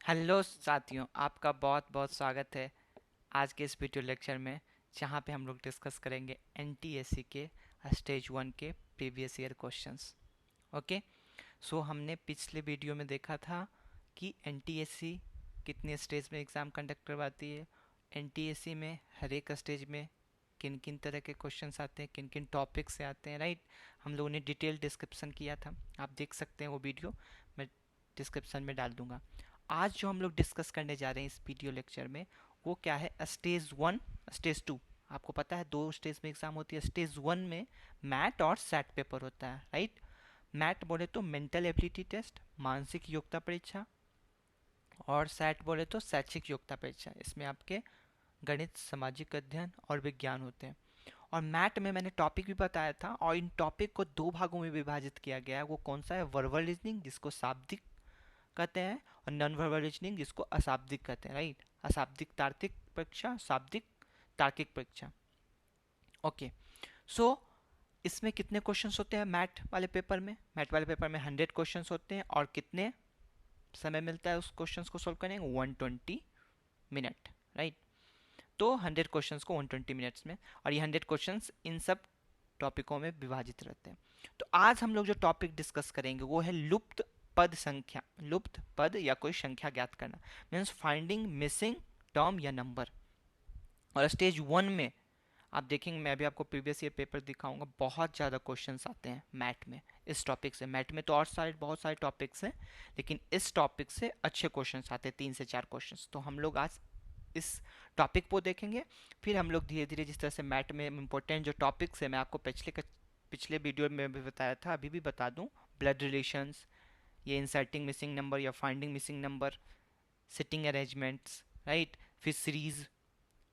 Hello साथियों, आपका बहुत बहुत स्वागत है आज के इस वीडियो लेक्चर में, जहां पे हम लोग डिस्कस करेंगे एनटीएससी के स्टेज 1 के प्रीवियस ईयर क्वेश्चंस। ओके, सो हमने पिछले वीडियो में देखा था कि एनटीएससी कितने स्टेज में एग्ज़ाम कंडक्ट करवाती है, एनटीएससी में हर एक स्टेज में किन किन तरह के क्वेश्चंस आते हैं, किन किन टॉपिक से आते हैं। राइट, हम लोगों ने डिटेल डिस्क्रिप्शन किया था, आप देख सकते हैं वो वीडियो, मैं डिस्क्रिप्शन में डाल दूंगा। आज जो हम लोग डिस्कस करने जा रहे हैं इस वीडियो लेक्चर में, वो क्या है, स्टेज 1 स्टेज 2। आपको पता है दो स्टेज में एग्जाम होती है। स्टेज 1 में मैट और सैट पेपर होता है। राइट, मैट बोले तो मेंटल एबिलिटी टेस्ट, मानसिक योग्यता परीक्षा, और सैट बोले तो शैक्षिक योग्यता परीक्षा। इसमें आपके गणित, सामाजिक अध्ययन और विज्ञान होते हैं। और मैट में मैंने टॉपिक भी बताया था, और इन टॉपिक को दो भागों में विभाजित किया गया है। वो कौन सा है, वर्बल रीजनिंग जिसको शाब्दिक कहते हैं, और नॉन वर्बल रीजनिंग जिसको अशाब्दिक कहते हैं। राइट, अशाब्दिक तार्किक परीक्षा, शाब्दिक तार्किक परीक्षा। ओके, सो इसमें कितने क्वेश्चंस होते हैं मैट वाले पेपर में? मैट वाले पेपर में 100 क्वेश्चंस होते हैं, और कितने समय मिलता है उस क्वेश्चंस को सोल्व करने? 120 मिनट। राइट, तो 100 क्वेश्चंस को 120 मिनट्स में, और ये 100 क्वेश्चंस इन सब टॉपिकों में विभाजित रहते हैं। तो आज हम लोग जो टॉपिक डिस्कस करेंगे वो है लुप्त पद संख्या, लुप्त पद या कोई संख्या ज्ञात करना, मीन्स फाइंडिंग मिसिंग टर्म या नंबर। और स्टेज 1 में आप देखेंगे, मैं अभी आपको प्रीवियस ईयर पेपर दिखाऊंगा, बहुत ज़्यादा क्वेश्चंस आते हैं मैट में इस टॉपिक से। मैट में तो और सारे बहुत सारे टॉपिक्स हैं, लेकिन इस टॉपिक से अच्छे क्वेश्चंस आते हैं, 3 से 4 क्वेश्चंस। तो हम लोग आज इस टॉपिक को देखेंगे, फिर हम लोग धीरे धीरे जिस तरह से मैट में इंपॉर्टेंट जो टॉपिक्स है, मैं आपको पिछले वीडियो में भी बताया था, अभी भी बता दूं, ब्लड रिलेशंस, ये इंसर्टिंग मिसिंग नंबर या finding missing number, sitting arrangements. Right, फिर सीरीज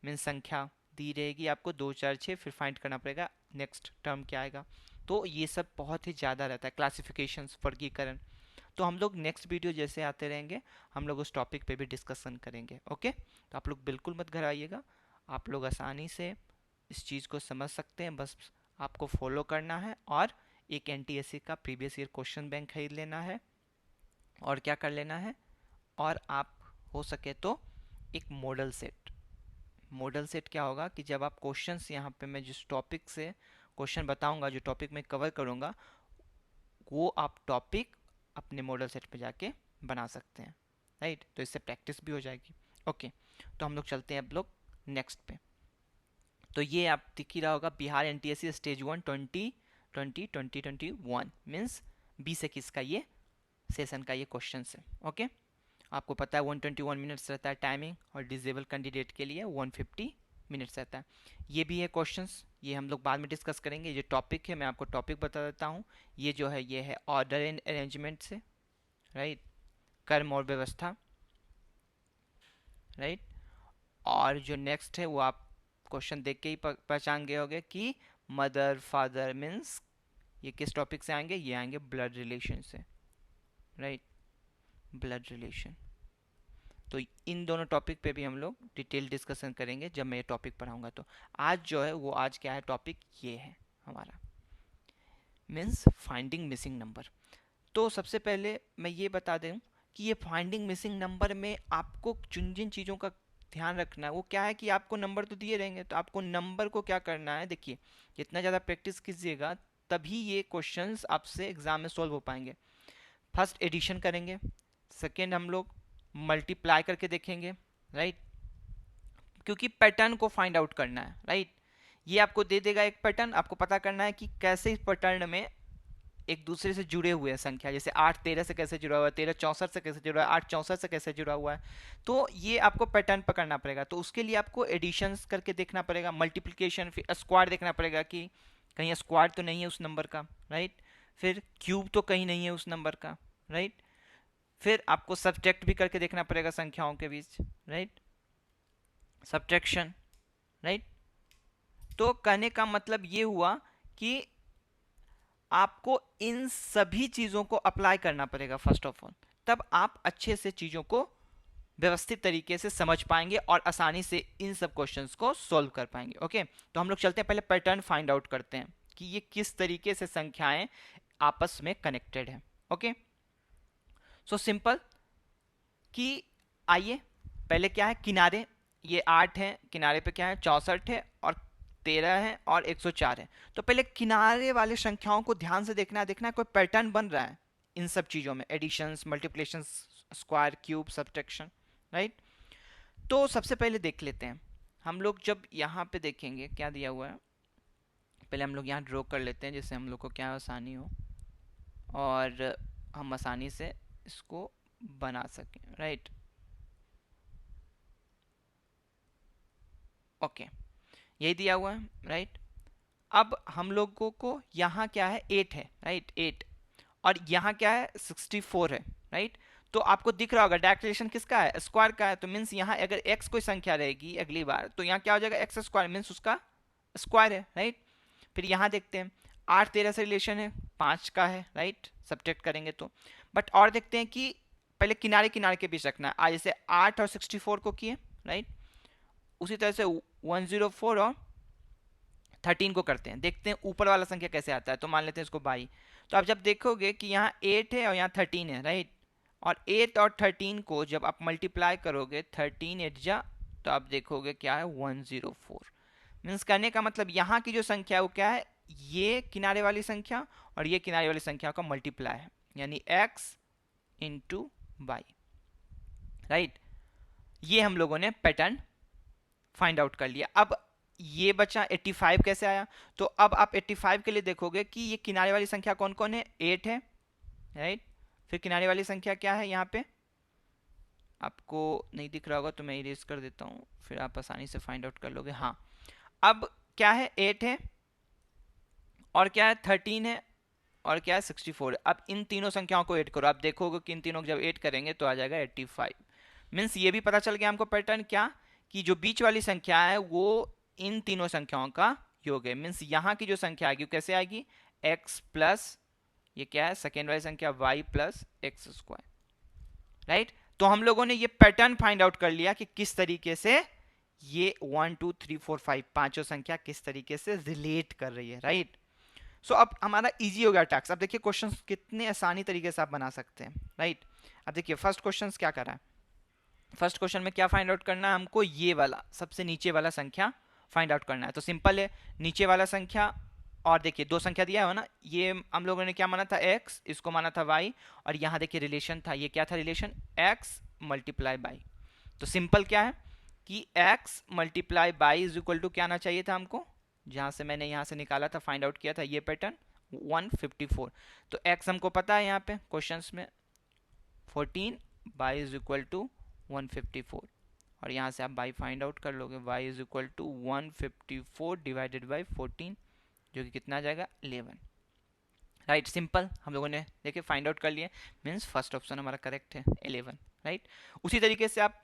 मीन संख्या दी रहेगी आपको 2 4 6, फिर फाइंड करना पड़ेगा नेक्स्ट टर्म क्या आएगा। तो ये सब बहुत ही ज़्यादा रहता है, क्लासिफिकेशंस, वर्गीकरण। तो हम लोग नेक्स्ट वीडियो जैसे आते रहेंगे, हम लोग उस टॉपिक पे भी डिस्कशन करेंगे। ओके, तो आप लोग बिल्कुल मत घर आइएगा, आप लोग आसानी से इस चीज़ को समझ सकते हैं, बस आपको फॉलो करना है, और एक एनटीएससी का प्रीवियस ईयर क्वेश्चन बैंक खरीद लेना है, और क्या कर लेना है, और आप हो सके तो एक मॉडल सेट। मॉडल सेट क्या होगा कि जब आप क्वेश्चंस, यहाँ पे मैं जिस टॉपिक से क्वेश्चन बताऊंगा, जो टॉपिक मैं कवर करूंगा, वो आप टॉपिक अपने मॉडल सेट पे जाके बना सकते हैं। राइट, तो इससे प्रैक्टिस भी हो जाएगी। ओके, तो हम लोग चलते हैं अब लोग नेक्स्ट पे। तो ये आप दिख ही रहा होगा, बिहार एनटीएससी स्टेज 1 2021 मीन्स 2021 का ये सेशन का ये क्वेश्चन है। ओके, आपको पता है 121 मिनट्स रहता है टाइमिंग, और डिजेबल कैंडिडेट के लिए 150 मिनट्स रहता है। ये भी है क्वेश्चंस, ये हम लोग बाद में डिस्कस करेंगे। ये टॉपिक है, मैं आपको टॉपिक बता देता हूँ। ये जो है, ये है ऑर्डर एंड अरेंजमेंट से। राइट, कर्म और व्यवस्था। राइट, और जो नेक्स्ट है वो आप क्वेश्चन देख के ही पहचान गए होंगे कि मदर फादर मीन्स ये किस टॉपिक से आएंगे, ये आएंगे ब्लड रिलेशन से। Right, blood relation. तो इन दोनों टॉपिक पे भी हम लोग डिटेल डिस्कशन करेंगे जब मैं ये टॉपिक पढ़ाऊंगा। तो आज जो है वो, आज क्या है टॉपिक, ये है हमारा मीन्स फाइंडिंग मिसिंग नंबर। तो सबसे पहले मैं ये बता दूं कि ये फाइंडिंग मिसिंग नंबर में आपको जिन जिन चीज़ों का ध्यान रखना है वो क्या है कि आपको नंबर तो दिए रहेंगे, तो आपको नंबर को क्या करना है, देखिए जितना ज़्यादा प्रैक्टिस कीजिएगा तभी ये क्वेश्चंस आपसे एग्जाम में सॉल्व हो पाएंगे। फर्स्ट एडिशन करेंगे, सेकेंड हम लोग मल्टीप्लाई करके देखेंगे। राइट, क्योंकि पैटर्न को फाइंड आउट करना है। राइट, ये आपको दे देगा एक पैटर्न, आपको पता करना है कि कैसे इस पैटर्न में एक दूसरे से जुड़े हुए हैं संख्या, जैसे 8 13 से कैसे जुड़ा हुआ है, 13 64 से कैसे जुड़ा हुआ है, 8 64 से कैसे जुड़ा हुआ है। तो ये आपको पैटर्न पकड़ना पड़ेगा। तो उसके लिए आपको एडिशंस करके देखना पड़ेगा, मल्टीप्लिकेशन, फिर स्क्वाड देखना पड़ेगा कि कहीं स्क्वाड तो नहीं है उस नंबर का। राइट, फिर क्यूब तो कहीं नहीं है उस नंबर का। राइट, फिर आपको सब्ट्रैक्ट भी करके देखना पड़ेगा संख्याओं के बीच। Right, subtraction. राइट, तो कहने का मतलब ये हुआ कि आपको इन सभी चीज़ों को अप्लाई करना पड़ेगा फर्स्ट ऑफ ऑल, तब आप अच्छे से चीज़ों को व्यवस्थित तरीके से समझ पाएंगे और आसानी से इन सब क्वेश्चंस को सॉल्व कर पाएंगे। ओके, तो हम लोग चलते हैं, पहले पैटर्न फाइंड आउट करते हैं कि ये किस तरीके से संख्याएं आपस में कनेक्टेड हैं। ओके, सो सिंपल कि आइए पहले क्या है, किनारे ये 8 है, किनारे पे क्या है 64 है और 13 है और 104 है। तो पहले किनारे वाले संख्याओं को ध्यान से देखना है कोई पैटर्न बन रहा है इन सब चीज़ों में, additions, multiplications, square, cube, subtraction, right. तो सबसे पहले देख लेते हैं हम लोग, जब यहाँ पे देखेंगे क्या दिया हुआ है, पहले हम लोग यहाँ ड्रॉ कर लेते हैं जिससे हम लोग को क्या आसानी हो और हम आसानी से इसको बना सकें, राइट। ओके, यही दिया हुआ है, राइट। अब हम लोगों को यहाँ क्या है 8 है, राइट, 8, और यहाँ क्या है 64 है, राइट। तो आपको दिख रहा होगा डायरेक्ट रिलेशन किसका है, स्क्वायर का है। तो मीन्स यहाँ अगर x कोई संख्या रहेगी अगली बार तो यहाँ क्या हो जाएगा एक्स स्क्वायर, मीन्स उसका स्क्वायर है, राइट। फिर यहाँ देखते हैं 8 13 से रिलेशन है, 5 का है, राइट, सब्ट्रैक्ट करेंगे तो। बट और देखते हैं कि पहले किनारे किनारे के बीच रखना है, आज जैसे 8 और 64 को किए, राइट, उसी तरह से 104 और 13 को करते हैं, देखते हैं ऊपर वाला संख्या कैसे आता है। तो मान लेते हैं इसको बाई। तो आप जब देखोगे कि यहाँ 8 है और यहाँ 13 है, राइट, और 8 और 13 को जब आप मल्टीप्लाई करोगे 13 8 जा, तो आप देखोगे क्या है 104। मीन्स करने का मतलब यहाँ की जो संख्या है वो क्या है, ये किनारे वाली संख्या और ये किनारे वाली संख्या का मल्टीप्लाई है, यानी x इंटू बाई, राइट। ये हम लोगों ने पैटर्न फाइंड आउट कर लिया। अब ये बचा 85 कैसे आया, तो अब आप 85 के लिए देखोगे कि ये किनारे वाली संख्या कौन कौन है, 8 है, राइट। फिर किनारे वाली संख्या क्या है, यहाँ पे आपको नहीं दिख रहा होगा तो मैं इरेज कर देता हूँ, फिर आप आसानी से फाइंड आउट कर लोगे। हाँ, अब क्या है 8 है और क्या है 13 है और क्या है 64 है। अब इन तीनों संख्याओं को ऐड करो, आप देखोगे कि इन तीनों को जब ऐड करेंगे तो आ जाएगा 85। मीन्स ये भी पता चल गया हमको पैटर्न क्या, कि जो बीच वाली संख्या है वो इन तीनों संख्याओं का योग है। मीन्स यहाँ की जो संख्या आएगी कैसे आएगी, x प्लस ये क्या है सेकेंड वाली संख्या y plus x square, right. तो हम लोगों ने ये पैटर्न फाइंड आउट कर लिया कि किस तरीके से ये 1 2 3 4 5 पांचों संख्या किस तरीके से रिलेट कर रही है, राइट। सो अब हमारा इजी हो गया टास्क। अब देखिए क्वेश्चंस कितने आसानी तरीके से आप बना सकते हैं, राइट। अब देखिए फर्स्ट क्वेश्चन क्या कर रहा है, फर्स्ट क्वेश्चन में क्या फाइंड आउट करना है हमको, ये वाला सबसे नीचे वाला संख्या फाइंड आउट करना है। तो सिंपल है, नीचे वाला संख्या और देखिए दो संख्या दिया है ना, ये हम लोगों ने क्या माना था x, इसको माना था y, और यहाँ देखिए रिलेशन था, ये क्या था रिलेशन, x मल्टीप्लाई बाई। तो सिंपल क्या है कि x multiply by is equal to क्या आना चाहिए था हमको, जहाँ से मैंने यहाँ से निकाला था फाइंड आउट किया था ये पैटर्न 154। तो x हमको पता है यहाँ पे क्वेश्चंस में 14, बाई इज इक्वल टू 154, और यहाँ से आप बाई फाइंड आउट कर लोगे, y is equal to 154 divided by 14, जो कि कितना आ जाएगा 11, राइट। सिंपल हम लोगों ने देखिए फाइंड आउट कर लिए, मीन्स फर्स्ट ऑप्शन हमारा करेक्ट है 11, राइट। उसी तरीके से आप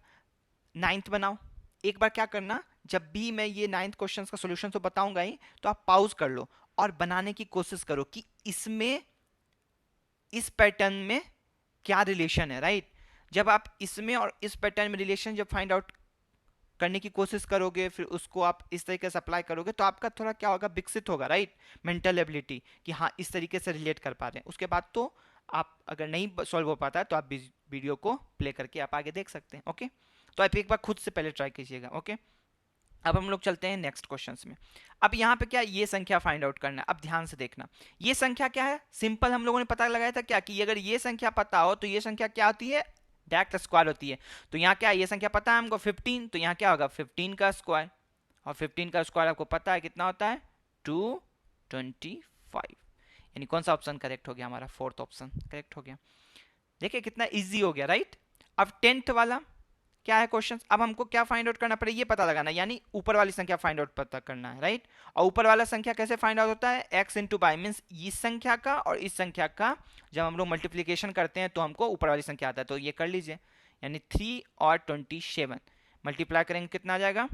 नाइन्थ बनाओ। एक बार क्या करना, जब भी मैं ये नाइन्थ क्वेश्चन का सोल्यूशन तो बताऊंगा ही, तो आप पॉज कर लो और बनाने की कोशिश करो कि इसमें इस पैटर्न में क्या रिलेशन है, राइट। जब आप इसमें और इस पैटर्न में रिलेशन जब फाइंड आउट करने की कोशिश करोगे, फिर उसको आप इस तरीके से अप्लाई करोगे, तो आपका थोड़ा क्या होगा, विकसित होगा, राइट, मेंटल एबिलिटी, कि हाँ इस तरीके से रिलेट कर पा रहे हैं। उसके बाद तो आप अगर नहीं सॉल्व हो पाता है तो आप वीडियो को प्ले करके आप आगे देख सकते हैं, ओके। तो आप एक बार खुद से पहले ट्राई कीजिएगा, ओके। अब हम लोग चलते हैं नेक्स्ट क्वेश्चंस में। अब यहाँ पे क्या ये संख्या फाइंड आउट करना है। अब ध्यान से देखना, ये संख्या क्या है, सिंपल हम लोगों ने पता लगाया था क्या, कि अगर ये संख्या पता हो तो ये संख्या क्या होती है, डायरेक्ट स्क्वायर होती है। तो यहाँ क्या ये संख्या पता है हमको 15, तो यहाँ क्या होगा 15 का स्क्वायर, और 15 का स्क्वायर आपको पता है कितना होता है 225, यानी कौन सा ऑप्शन करेक्ट हो गया हमारा, फोर्थ ऑप्शन करेक्ट हो गया। देखिए कितना इजी हो गया, राइट। अब 10th वाला क्या है क्वेश्चन, अब हमको क्या फाइंड आउट करना पड़ेगा, ये पता लगाना, यानी ऊपर वाली संख्या फाइंड आउट पता करना है, राइट। और ऊपर वाला संख्या कैसे फाइंड आउट होता है, x इंटू बाई, मीन्स इस संख्या का और इस संख्या का जब हम लोग मल्टीप्लीकेशन करते हैं तो हमको ऊपर वाली संख्या आता है। तो ये कर लीजिए, यानी 3 और 27 मल्टीप्लाई करेंगे कितना आ जाएगा,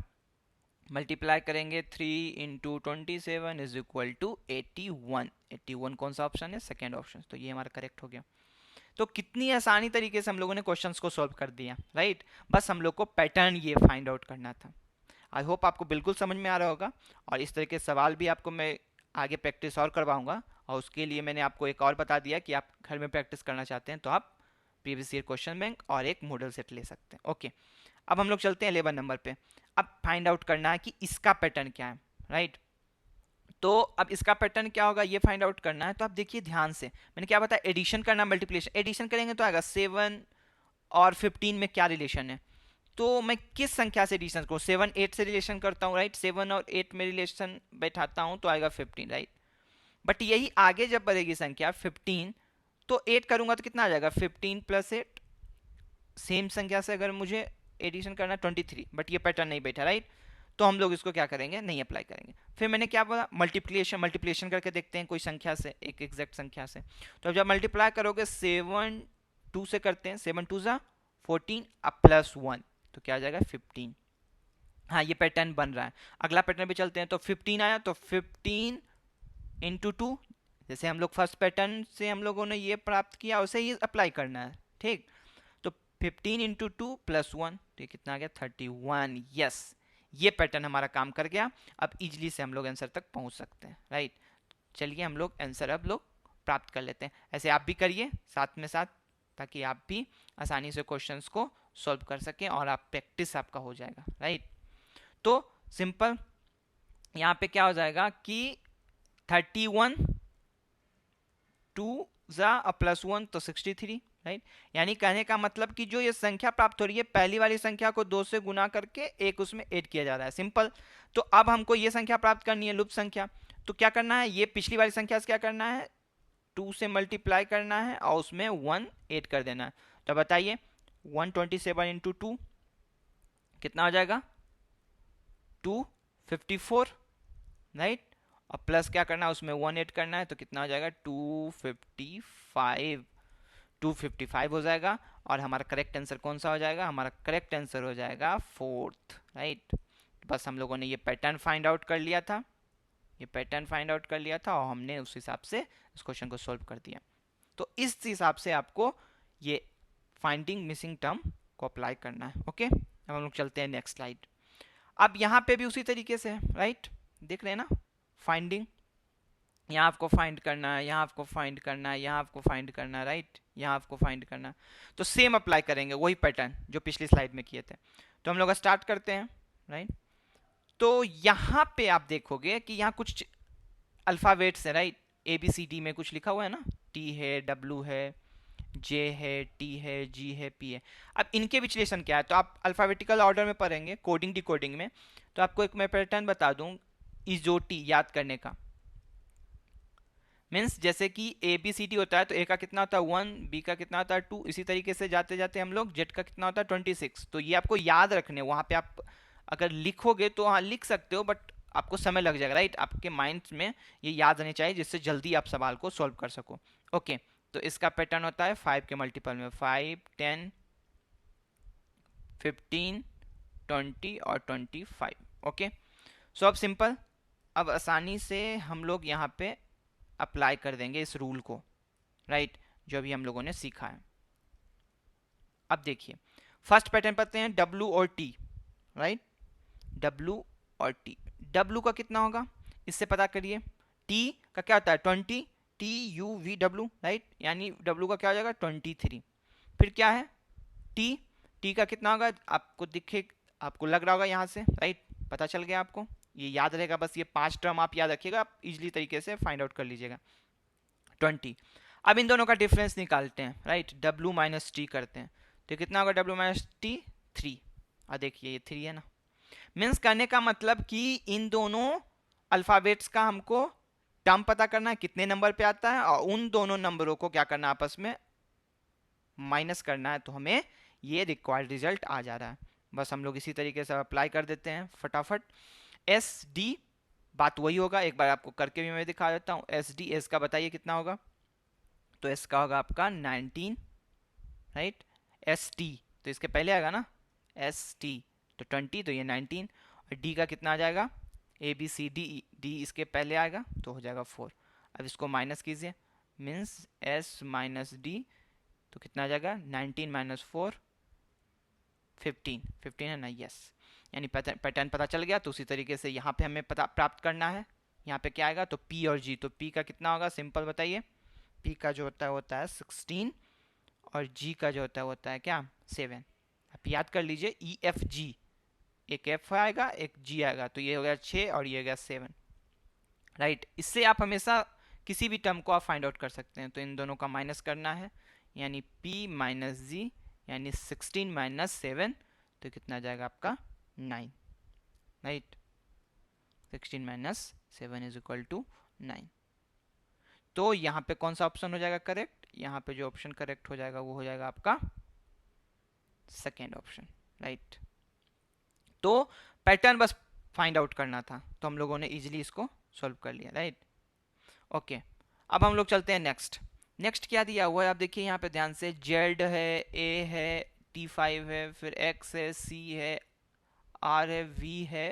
मल्टीप्लाई करेंगे 3 इंटू 27 इज इक्वल टू 81। 81 कौन सा ऑप्शन है, सेकेंड ऑप्शन। तो ये हमारा करेक्ट हो गया। तो कितनी आसानी तरीके से हम लोगों ने क्वेश्चंस को सॉल्व कर दिया, राइट। बस हम लोग को पैटर्न ये फाइंड आउट करना था। आई होप आपको बिल्कुल समझ में आ रहा होगा, और इस तरह के सवाल भी आपको मैं आगे प्रैक्टिस और करवाऊंगा, और उसके लिए मैंने आपको एक और बता दिया कि आप घर में प्रैक्टिस करना चाहते हैं तो आप प्रीवियस ईयर क्वेश्चन बैंक और एक मॉडल सेट ले सकते हैं। ओके, अब हम लोग चलते हैं 11 नंबर पे। अब फाइंड आउट करना है कि इसका पैटर्न क्या है, राइट। तो अब इसका पैटर्न क्या होगा ये फाइंड आउट करना है। तो आप देखिए ध्यान से, मैंने क्या बताया, एडिशन करना, मल्टीप्लिकेशन। एडिशन करेंगे तो आएगा 7 और 15 में क्या रिलेशन है। तो मैं किस संख्या से एडिशन करूँ, 7 8 से रिलेशन करता हूँ, राइट। 7 और 8 में रिलेशन बैठाता हूँ तो आएगा 15, राइट। बट यही आगे जब बढ़ेगी संख्या 15, तो 8 करूंगा तो कितना आ जाएगा, 15 प्लस 8। सेम संख्या से अगर मुझे एडिशन करना 23, बट ये पैटर्न नहीं बैठा, राइट। तो हम लोग इसको क्या करेंगे, नहीं अप्लाई करेंगे। फिर मैंने क्या बोला, मल्टीप्लिकेशन। मल्टीप्लिकेशन करके देखते हैं कोई संख्या से, एक एग्जैक्ट संख्या से। तो जब मल्टीप्लाई करोगे 7 2 से करते हैं, 7 2 ज़ा 14 अब प्लस 1 तो क्या आ जाएगा 15। हाँ, ये पैटर्न बन रहा है। अगला पैटर्न भी चलते हैं। तो 15 आया तो 15 इंटू 2, जैसे हम लोग फर्स्ट पैटर्न से हम लोगों ने ये प्राप्त किया उसे ही अप्लाई करना है, ठीक। तो 15 इंटू 2 प्लस 1 तो ये कितना आ गया 31। यस, ये पैटर्न हमारा काम कर गया। अब इजीली से हम लोग आंसर तक पहुंच सकते हैं, राइट। चलिए हम लोग आंसर अब लोग प्राप्त कर लेते हैं। ऐसे आप भी करिए साथ में साथ, ताकि आप भी आसानी से क्वेश्चंस को सॉल्व कर सकें और आप प्रैक्टिस आपका हो जाएगा, राइट। तो सिंपल यहाँ पे क्या हो जाएगा कि 31 2 ज़ा प्लस 1 तो 63, राइट। यानी कहने का मतलब कि जो ये संख्या प्राप्त हो रही है, पहली वाली संख्या को 2 से गुना करके एक उसमें ऐड किया जा रहा है, सिंपल। तो अब हमको ये संख्या प्राप्त करनी है, लुप्त संख्या। तो क्या करना है, ये पिछली वाली संख्या से क्या करना है, 2 से मल्टीप्लाई करना है और उसमें 1 ऐड कर देना है। तो बताइए 127 इंटू 2 कितना हो जाएगा 254, राइट। और प्लस क्या करना है, उसमें 1 ऐड करना है तो कितना हो जाएगा 255। 255 हो जाएगा। और हमारा करेक्ट आंसर कौन सा हो जाएगा, हमारा करेक्ट आंसर हो जाएगा 4th, राइट। बस हम लोगों ने ये पैटर्न फाइंड आउट कर लिया था, ये पैटर्न फाइंड आउट कर लिया था और हमने उस हिसाब से इस क्वेश्चन को सॉल्व कर दिया। तो इस हिसाब से आपको ये फाइंडिंग मिसिंग टर्म को अप्लाई करना है। ओके, अब हम लोग चलते हैं नेक्स्ट स्लाइड। अब यहाँ पे भी उसी तरीके से है, राइट। देख रहे हैं ना, फाइंडिंग, यहाँ आपको फाइंड करना है, यहाँ आपको फाइंड करना है, यहाँ आपको फाइंड करना है, राइट। यहाँ आपको फाइंड करना है। तो सेम अप्लाई करेंगे वही पैटर्न जो पिछली स्लाइड में किए थे। तो हम लोग स्टार्ट करते हैं, राइट। तो यहाँ पे आप देखोगे कि यहाँ कुछ अल्फ़ाबेट्स है, राइट। ABCD में कुछ लिखा हुआ है ना, T है, W है, J है, T है, G है, P है। अब इनके विश्लेषण क्या है, तो आप अल्फ़ाबेटिकल ऑर्डर में पढ़ेंगे, कोडिंग डिकोडिंग में। तो आपको एक मैं पैटर्न बता दूं इजोटी याद करने का। मीन्स जैसे कि ABCD होता है तो A का कितना होता है 1, B का कितना होता है 2, इसी तरीके से जाते जाते हम लोग Z का कितना होता है 26। तो ये आपको याद रखने, वहाँ पे आप अगर लिखोगे तो हाँ लिख सकते हो, बट आपको समय लग जाएगा, राइट। आपके माइंड में ये याद रहनी चाहिए जिससे जल्दी आप सवाल को सॉल्व कर सको। ओके, तो इसका पैटर्न होता है 5 के मल्टीपल में 5, 10, 15, 20 और 25। ओके, सो अब सिंपल, अब आसानी से हम लोग यहाँ पे अप्लाई कर देंगे इस रूल को, राइट, जो अभी हम लोगों ने सीखा है। अब देखिए फर्स्ट पैटर्न पढ़ते हैं W और T, राइट। W और T, W का कितना होगा इससे पता करिए। T का क्या होता है 20, TUVW, राइट। यानी W का क्या हो जाएगा 23। फिर क्या है T का कितना होगा, आपको दिखे, आपको लग रहा होगा यहाँ से, राइट। पता चल गया आपको, ये याद रहेगा। बस ये 5 टर्म आप याद रखिएगा, आप इजीली तरीके से फाइंड आउट कर लीजिएगा 20। अब इन दोनों का डिफरेंस निकालते हैं, राइट। W माइनस टी करते हैं तो कितना होगा W माइनस टी 3। और देखिए ये 3 है ना, मीन्स करने का मतलब कि इन दोनों अल्फ़ाबेट्स का हमको टर्म पता करना है कितने नंबर पे आता है, और उन दोनों नंबरों को क्या करना है आपस में माइनस करना है, तो हमें ये रिक्वायर्ड रिजल्ट आ जा रहा है। बस हम लोग इसी तरीके से अप्लाई कर देते हैं फटाफट। SD बात वही होगा, एक बार आपको करके भी मैं दिखा देता हूँ। SD, S का बताइए कितना होगा, तो S का होगा आपका 19, राइट। ST तो इसके पहले आएगा ना, ST तो 20, तो ये 19। और D का कितना आ जाएगा, ABCDE, D इसके पहले आएगा तो हो जाएगा 4। अब इसको माइनस कीजिए, मीन्स S माइनस D तो कितना आ जाएगा 19 माइनस 4 15 है ना, यस। यानी पैटर्न पता चल गया। तो उसी तरीके से यहाँ पे हमें पता प्राप्त करना है, यहाँ पे क्या आएगा तो P और G। तो P का कितना होगा सिंपल बताइए, P का जो होता है 16 और जी का जो होता है वो होता है क्या 7। आप याद कर लीजिए EFG, एक F आएगा एक G आएगा, तो ये हो गया 6 और ये हो गया 7, राइट। इससे आप हमेशा किसी भी टर्म को आप फाइंड आउट कर सकते हैं। तो इन दोनों का माइनस करना है, यानी P माइनस जी, यानी 16 माइनस 7, तो कितना आ जाएगा आपका 9, right. 16 minus 7 is equal to 9। तो यहाँ पे कौन सा ऑप्शन हो जाएगा करेक्ट? यहाँ पे जो ऑप्शन करेक्ट हो जाएगा वो हो जाएगा आपका सेकेंड ऑप्शन, राइट। तो पैटर्न बस फाइंड आउट करना था, तो हम लोगों ने इजीली इसको सॉल्व कर लिया, राइट। ओके, अब हम लोग चलते हैं नेक्स्ट। नेक्स्ट क्या दिया हुआ है आप देखिए यहाँ पे ध्यान से, Z है, A है, T5 है, फिर X है, C है, R है, V है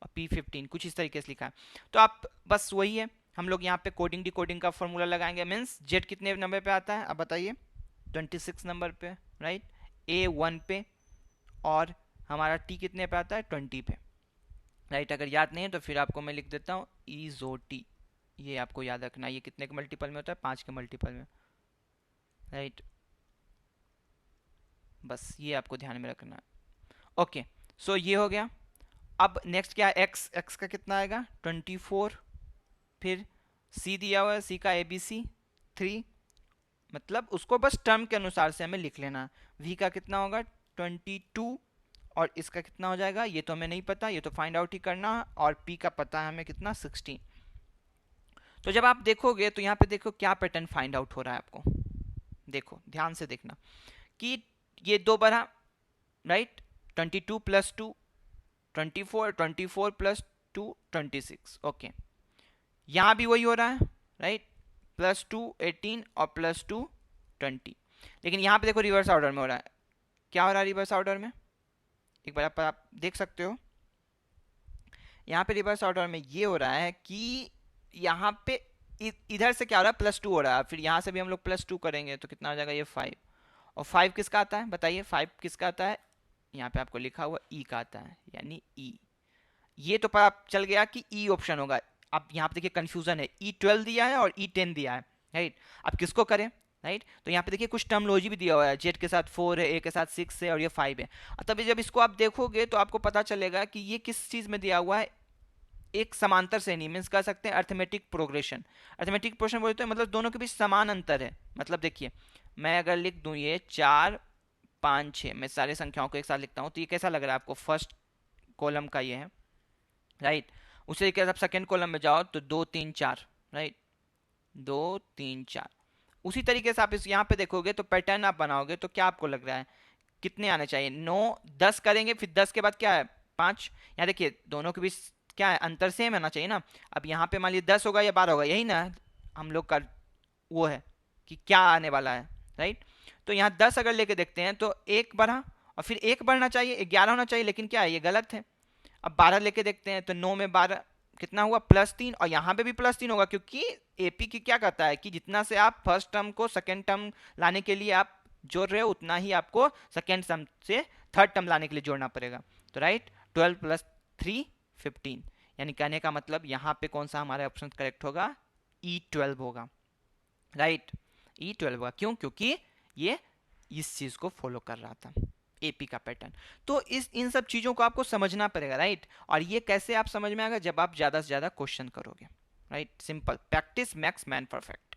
और P15, कुछ इस तरीके से लिखा है। तो आप बस वही है, हम लोग यहाँ पे कोडिंग डिकोडिंग का फॉर्मूला लगाएंगे। मीन्स Z कितने नंबर पे आता है आप बताइए? 26 नंबर पे, राइट। A 1 पे और हमारा T कितने पे आता है? 20 पे, राइट। अगर याद नहीं है तो फिर आपको मैं लिख देता हूँ EZOT, ये आपको याद रखना है। ये कितने के मल्टीपल में होता है? 5 के मल्टीपल में, राइट। बस ये आपको ध्यान में रखना है। ओके, सो ये हो गया। अब नेक्स्ट क्या है? एक्स का कितना आएगा? 24। फिर C दिया हुआ है, C का ABC 3, मतलब उसको बस टर्म के अनुसार से हमें लिख लेना। V का कितना होगा? 22, और इसका कितना हो जाएगा ये तो हमें नहीं पता, ये तो फाइंड आउट ही करना। और P का पता है हमें कितना? 16। तो जब आप देखोगे तो यहाँ पे देखो क्या पैटर्न फाइंड आउट हो रहा है आपको, देखो ध्यान से देखना कि ये दो बढ़ा, राइट। 22 plus 2 24, 24 plus 2 26, okay. यहाँ भी वही हो रहा है, राइट। प्लस 2 18 और प्लस 2 20, लेकिन यहाँ पे देखो रिवर्स ऑर्डर में हो रहा है। क्या हो रहा है रिवर्स ऑर्डर में? एक बार आप देख सकते हो, यहाँ पे रिवर्स ऑर्डर में ये हो रहा है कि यहाँ पे इधर से क्या हो रहा है? प्लस 2 हो रहा है, फिर यहाँ से भी हम लोग प्लस 2 करेंगे तो कितना हो जाएगा? ये 5। और 5 किसका आता है बताइए? 5 किसका आता है? यहाँ पे आपको लिखा हुआ E का आता है, यानी E। ये तो पता चल गया कि E ऑप्शन होगा। अब यहाँ पे देखिए कंफ्यूजन है, E12 दिया है और E10 दिया है, राइट। अब किसको करें, राइट। तो यहाँ पे देखिए कुछ टर्मोलॉजी भी दिया हुआ है, Z के साथ 4 है, A के साथ 6 है और ये 5 है। तभी जब इसको आप देखोगे तो आपको पता चलेगा कि ये किस चीज़ में दिया हुआ है, एक समांतर श्रेणी मीन्स कह सकते हैं अर्थमेटिक प्रोग्रेशन। अर्थमेटिक प्रोग्रेशन बोलते हैं मतलब दोनों के बीच समान अंतर है। मतलब देखिए मैं अगर लिख दूं ये 4 5 6, मैं सारी संख्याओं को एक साथ लिखता हूं तो ये कैसा लग रहा है आपको? फर्स्ट कॉलम का ये है, राइट। उसी तरीके से आप सेकेंड कॉलम में जाओ तो 2 3 4, राइट। 2 3 4। उसी तरीके से आप इस यहाँ पे देखोगे तो पैटर्न आप बनाओगे तो क्या आपको लग रहा है कितने आने चाहिए? 9 10 करेंगे, फिर 10 के बाद क्या है? 5। यहाँ देखिए दोनों के बीच क्या है? अंतर सेम आना चाहिए ना। अब यहाँ पे मान लीजिए 10 होगा या 12 होगा, यही ना हम लोग का वो है कि क्या आने वाला है, राइट। तो यहाँ 10 अगर लेके देखते हैं तो 1 बढ़ा और फिर 1 बढ़ना चाहिए, 11 होना चाहिए, लेकिन क्या है? ये गलत है। अब 12 लेके देखते हैं तो 9 में 12 कितना हुआ? +3, और यहाँ पे भी +3 होगा क्योंकि एपी की क्या कहता है कि जितना से आप फर्स्ट टर्म को सेकेंड टर्म लाने के लिए आप जोड़ रहे हो उतना ही आपको सेकेंड टर्म से थर्ड टर्म लाने के लिए जोड़ना पड़ेगा। तो राइट 12 + 3 15, यानी कहने का मतलब यहाँ पे कौन सा हमारा ऑप्शन करेक्ट होगा? E12 होगा, राइट। E12 होगा, क्यों? क्योंकि ये इस चीज को फॉलो कर रहा था, एपी का पैटर्न। तो इन सब चीजों को आपको समझना पड़ेगा, राइट। और ये कैसे आप समझ में आएगा? जब आप ज्यादा से ज्यादा क्वेश्चन करोगे, right. Simple, practice max man perfect.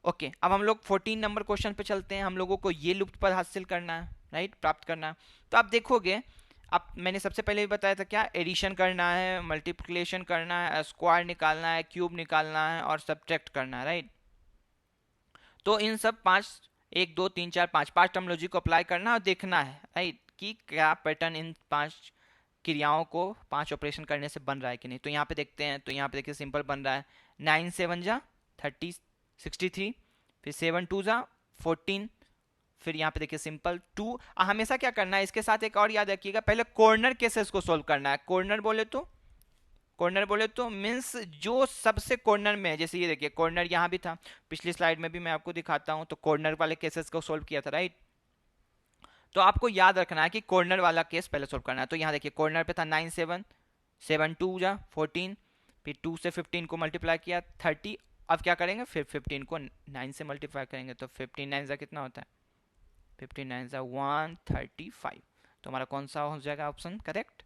Okay, अब हम लोग 14 नंबर क्वेश्चन पे चलते हैं। हम लोगों को ये लुप्त पद हासिल करना है, राइट, प्राप्त करना है। तो आप देखोगे, अब मैंने सबसे पहले भी बताया था क्या? एडिशन करना है, मल्टीप्लिकेशन करना है, स्क्वायर निकालना है, क्यूब निकालना है और सब्ट्रैक्ट करना है, राइट। तो इन सब 1 2 3 4 5 टर्मोलॉजी को अप्लाई करना है और देखना है, राइट, कि क्या पैटर्न इन 5 क्रियाओं को 5 ऑपरेशन करने से बन रहा है कि नहीं। तो यहाँ पे देखते हैं, तो यहाँ पे देखिए सिंपल बन रहा है। 9 7 जा 30 63, फिर 7 2 जा 14, फिर यहाँ पे देखिए सिंपल 2। हमेशा क्या करना है, इसके साथ एक और याद रखिएगा, पहले कॉर्नर केसेस को सोल्व करना है। कॉर्नर बोले तो मीन्स जो सबसे कॉर्नर में है। जैसे ये देखिए कॉर्नर यहाँ भी था, पिछली स्लाइड में भी मैं आपको दिखाता हूँ, तो कॉर्नर वाले केसेस को सोल्व किया था, राइट। तो आपको याद रखना है कि कॉर्नर वाला केस पहले सोल्व करना है। तो यहाँ देखिए कॉर्नर पे था 9 7 7 2 जा 14, फिर 2 से 15 को मल्टीप्लाई किया 30, अब क्या करेंगे, फिर 15 को 9 से मल्टीप्लाई करेंगे तो 15 9 ज़ा कितना होता है, 15 9 ज़ा 135। तो हमारा कौन सा हो जाएगा option correct,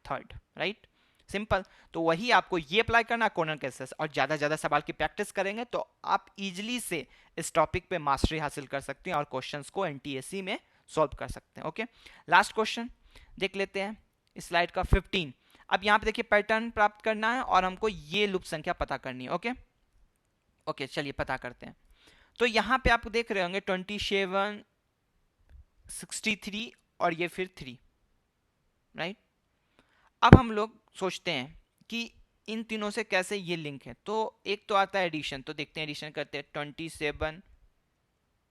third, right. Simple. तो वही आपको ये अप्लाई करना कॉर्नर केसेस, और ज़्यादा सवाल की प्रैक्टिस करेंगे तो आप इजीली से इस टॉपिक पे मास्टरी हासिल कर सकते हैं और क्वेश्चंस को एनटीएससी में सॉल्व कर सकते हैं। ओके, लास्ट क्वेश्चन देख लेते हैं स्लाइड का 15। अब यहाँ पे देखिए पैटर्न प्राप्त करना है और हमको ये लूप संख्या पता करनी है। ओके ओके, चलिए पता करते हैं। तो यहाँ पे आप देख रहे होंगे 27 63 और ये फिर 3, राइट। अब हम लोग सोचते हैं कि इन तीनों से कैसे ये लिंक है। तो एक तो आता है एडिशन, तो देखते हैं एडिशन करते हैं 27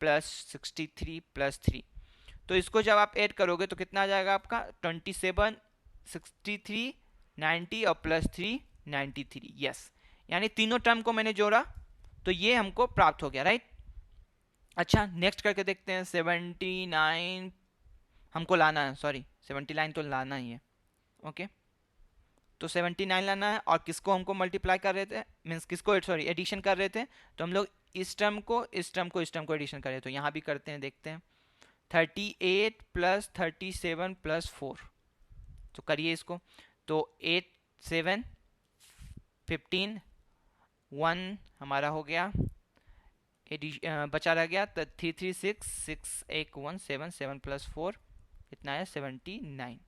प्लस 63 प्लस 3। तो इसको जब आप ऐड करोगे तो कितना आ जाएगा आपका 27 63 90 और प्लस 3 93। यस, यानी तीनों टर्म को मैंने जोड़ा तो ये हमको प्राप्त हो गया, राइट। अच्छा, नेक्स्ट करके देखते हैं 79 हमको लाना है, सॉरी 79 तो लाना ही है। ओके, तो 79 लाना है और किसको हमको मल्टीप्लाई कर रहे थे, मीन्स किसको, सॉरी एडिशन कर रहे थे। तो हम लोग इस टर्म को इस टर्म को इस टर्म को एडिशन कर रहे थे। तो यहाँ भी करते हैं, देखते हैं 38 प्लस 37 प्लस 4। तो करिए इसको, तो 8 7 15 1 हमारा हो गया, बचा रह गया 3 3 6 6 1 1 7 7 प्लस 4 कितना है 79।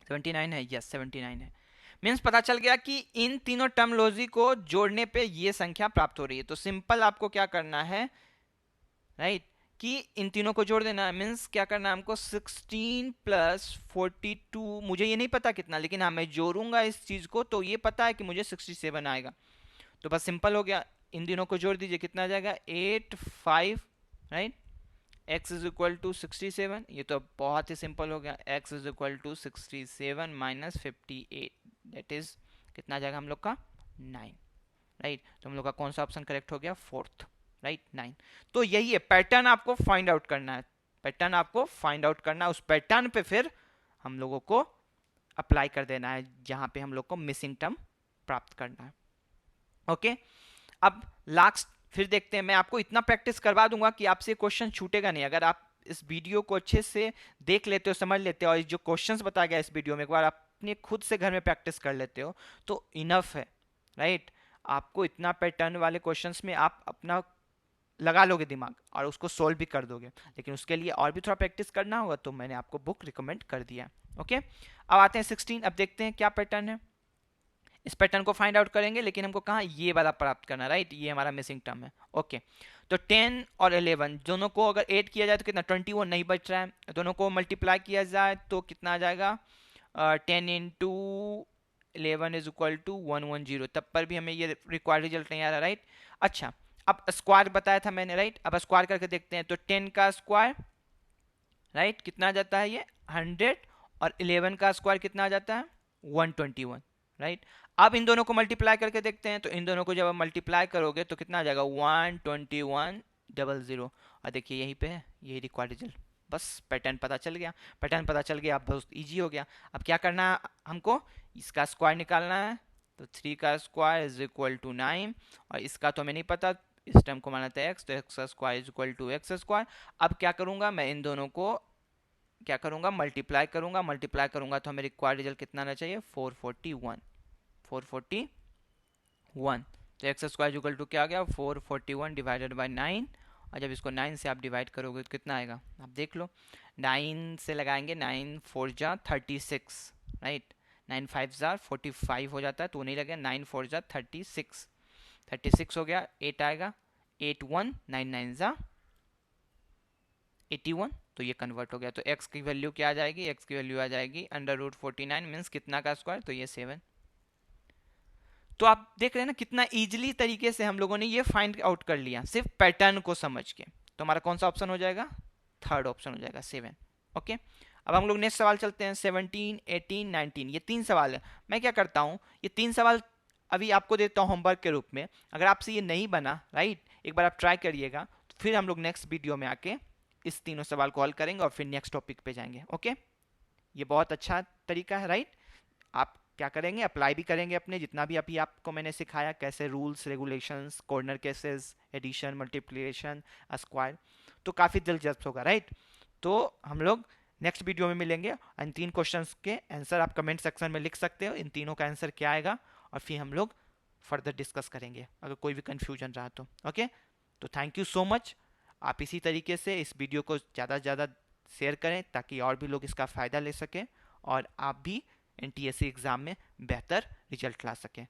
79 है, यस 79 है। मीन्स पता चल गया कि इन तीनों टर्मोलॉजी को जोड़ने पे ये संख्या प्राप्त हो रही है। तो सिंपल आपको क्या करना है, राइट, कि इन तीनों को जोड़ देना है। मीन्स क्या करना है हमको 16 प्लस 42, मुझे ये नहीं पता कितना, लेकिन हाँ मैं जोड़ूंगा इस चीज को तो ये पता है कि मुझे 67 आएगा। तो बस सिंपल हो गया, इन दिनों को जोड़ दीजिए, कितना आ जाएगा 8 5, right. x is equal to 67, ये तो बहुत ही सिंपल हो गया, x is equal to 67 minus 58, that is कितना आ जाएगा हम लोग का 9, राइट। तो हम लोग का कौन सा ऑप्शन करेक्ट हो गया, फोर्थ, राइट 9। तो यही है, पैटर्न आपको फाइंड आउट करना है, पैटर्न आपको फाइंड आउट करना है, उस पैटर्न पे फिर हम लोगों को अप्लाई कर देना है जहां पे हम लोग को मिसिंग टर्म प्राप्त करना है। ओके, अब लास्ट फिर देखते हैं, मैं आपको इतना प्रैक्टिस करवा दूंगा कि आपसे क्वेश्चन छूटेगा नहीं। अगर आप इस वीडियो को अच्छे से देख लेते हो, समझ लेते हो, और जो क्वेश्चंस बताया गया इस वीडियो में एक बार अपने खुद से घर में प्रैक्टिस कर लेते हो तो इनफ है, राइट। आपको इतना पैटर्न वाले क्वेश्चंस में आप अपना लगा लोगे दिमाग और उसको सोल्व भी कर दोगे, लेकिन उसके लिए और भी थोड़ा प्रैक्टिस करना होगा, तो मैंने आपको बुक रिकमेंड कर दिया। ओके, अब आते हैं 16। अब देखते हैं क्या पैटर्न है। इस पैटर्न को फाइंड आउट करेंगे, लेकिन हमको कहाँ ये वाला प्राप्त करना, राइट, ये हमारा मिसिंग टर्म है। ओके, तो 10 और 11 दोनों को अगर ऐड किया जाए तो कितना 21 नहीं बच रहा है, दोनों को मल्टीप्लाई किया जाए तो कितना आ जाएगा 10 इंटू 11 इज इक्वल टू 110। तब पर भी हमें ये रिक्वायर्ड रिजल्ट नहीं आ रहा, राइट। अच्छा, अब स्क्वायर बताया था मैंने, राइट। अब स्क्वायर करके देखते हैं, तो 10 का स्क्वायर, राइट, कितना आ जाता है ये 100, और 11 का स्क्वायर कितना आ जाता है 121, राइट। अब इन दोनों को मल्टीप्लाई करके देखते हैं, तो इन दोनों को जब आप मल्टीप्लाई करोगे तो कितना आ जाएगा 12100। और देखिए यहीं पे है, यही रिक्वायर्ड रिजल्ट। बस पैटर्न पता चल गया, पैटर्न पता चल गया, अब बहुत ईजी हो गया। अब क्या करना है हमको, इसका स्क्वायर निकालना है। तो 3 का स्क्वायर इज इक्वल टू 9, और इसका तो हमें नहीं पता, इस टर्म को माना था x, तो x का square is equal to x square. अब क्या करूंगा मैं, इन दोनों को क्या करूंगा मल्टीप्लाई करूंगा, मल्टीप्लाई करूंगा तो हमें रिक्वायर्ड रिजल्ट कितना आना चाहिए 441। तो एक्स स्क्वायर इक्वल टू क्या आ गया 441 डिवाइडेड बाय 9, और जब इसको 9 से आप डिवाइड करोगे तो कितना आएगा आप देख लो। 9 से लगाएंगे, 9 4 जा 36, राइट, 9 5 जा 45 हो जाता है, तो नहीं लगेगा, 9 4 जा 36 हो गया, 8 आएगा, 8 1 9 9 जा 81, तो ये कन्वर्ट हो गया। तो x की वैल्यू क्या आ जाएगी, x की वैल्यू आ जाएगी √49, मीन्स कितना का स्क्वायर, तो ये 7। तो आप देख रहे हैं ना कितना इजीली तरीके से हम लोगों ने ये फाइंड आउट कर लिया सिर्फ पैटर्न को समझ के। तो हमारा कौन सा ऑप्शन हो जाएगा, थर्ड ऑप्शन हो जाएगा 7। ओके, अब हम लोग नेक्स्ट सवाल चलते हैं 17 18 19। ये 3 सवाल है। मैं क्या करता हूँ, ये 3 सवाल अभी आपको देता हूँ होमवर्क के रूप में। अगर आपसे ये नहीं बना, राइट, एक बार आप ट्राई करिएगा, फिर हम लोग नेक्स्ट वीडियो में आके इस तीनों सवाल को हल करेंगे और फिर नेक्स्ट टॉपिक पे जाएंगे। ओके, ये बहुत अच्छा तरीका है, राइट। आप क्या करेंगे, अप्लाई भी करेंगे अपने जितना भी अभी आपको मैंने सिखाया, कैसे rules regulations, corner cases, addition, multiplication, square, तो काफ़ी दिलचस्प होगा, राइट। तो हम लोग नेक्स्ट वीडियो में मिलेंगे। इन 3 क्वेश्चंस के आंसर आप कमेंट सेक्शन में लिख सकते हो, इन तीनों का आंसर क्या आएगा, और फिर हम लोग फर्दर डिस्कस करेंगे अगर कोई भी कंफ्यूजन रहा तो। ओके, तो थैंक यू सो मच। आप इसी तरीके से इस वीडियो को ज़्यादा से ज़्यादा शेयर करें ताकि और भी लोग इसका फ़ायदा ले सकें और आप भी NTSC एग्ज़ाम में बेहतर रिजल्ट ला सकें।